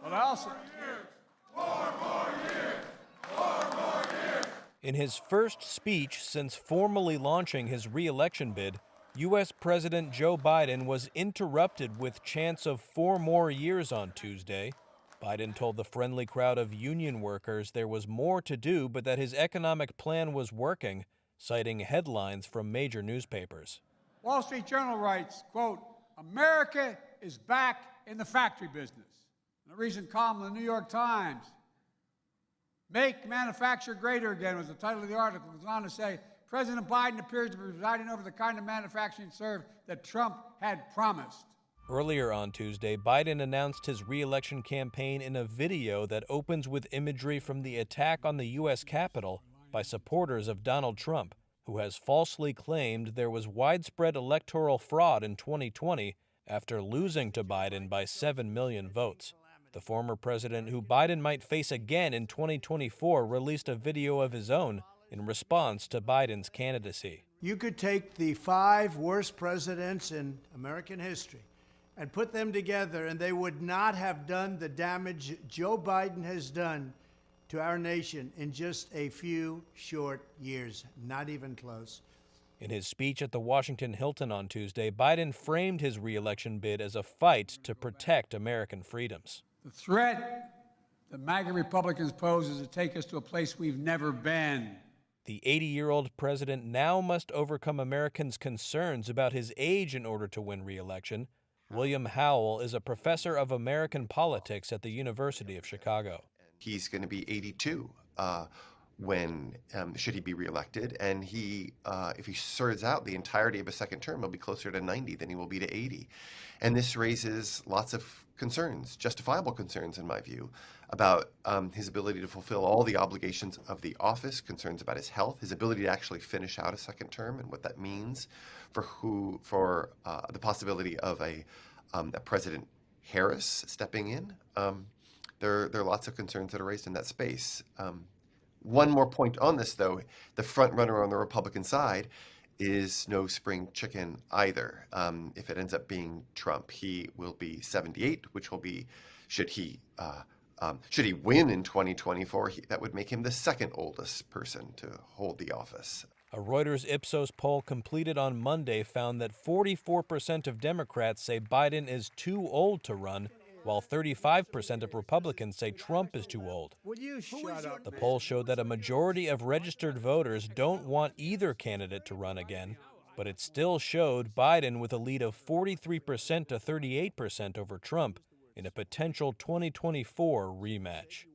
But I also... In his first speech since formally launching his re-election bid, U.S. President Joe Biden was interrupted with chants of 4 more years on Tuesday. Biden told the friendly crowd of union workers there was more to do, but that his economic plan was working, citing headlines from major newspapers. Wall Street Journal writes, quote, "America is back in the factory business." In a recent column in the New York Times, "Make Manufacture Greater Again" was the title of the article. It goes on to say, President Biden appears to be presiding over the kind of manufacturing served that Trump had promised. Earlier on Tuesday, Biden announced his re-election campaign in a video that opens with imagery from the attack on the U.S. Capitol by supporters of Donald Trump, who has falsely claimed there was widespread electoral fraud in 2020 after losing to Biden by 7 million votes. The former president, who Biden might face again in 2024, released a video of his own in response to Biden's candidacy. You could take the 5 worst presidents in American history and put them together, and they would not have done the damage Joe Biden has done to our nation in just a few short years. Not even close. In his speech at the Washington Hilton on Tuesday, Biden framed his re-election bid as a fight to protect American freedoms. The threat that MAGA Republicans pose is to take us to a place we've never been. The 80-year-old president now must overcome Americans' concerns about his age in order to win re-election. William Howell is a professor of American politics at the University of Chicago. He's going to be 82 should he be reelected, and if he serves out the entirety of a second term, he'll be closer to 90 than he will be to 80. And this raises lots of concerns, justifiable concerns in my view, about his ability to fulfill all the obligations of the office, concerns about his health, his ability to actually finish out a second term, and what that means for the possibility of a President Harris stepping in. There are lots of concerns that are raised in that space. One more point on this, though, the front runner on the Republican side is no spring chicken either. If it ends up being Trump, he will be 78, which will be, should he win in 2024, that would make him the second oldest person to hold the office. A Reuters Ipsos poll completed on Monday found that 44% of Democrats say Biden is too old to run, while 35% of Republicans say Trump is too old. Would you shut up? The poll showed that a majority of registered voters don't want either candidate to run again, but it still showed Biden with a lead of 43% to 38% over Trump in a potential 2024 rematch.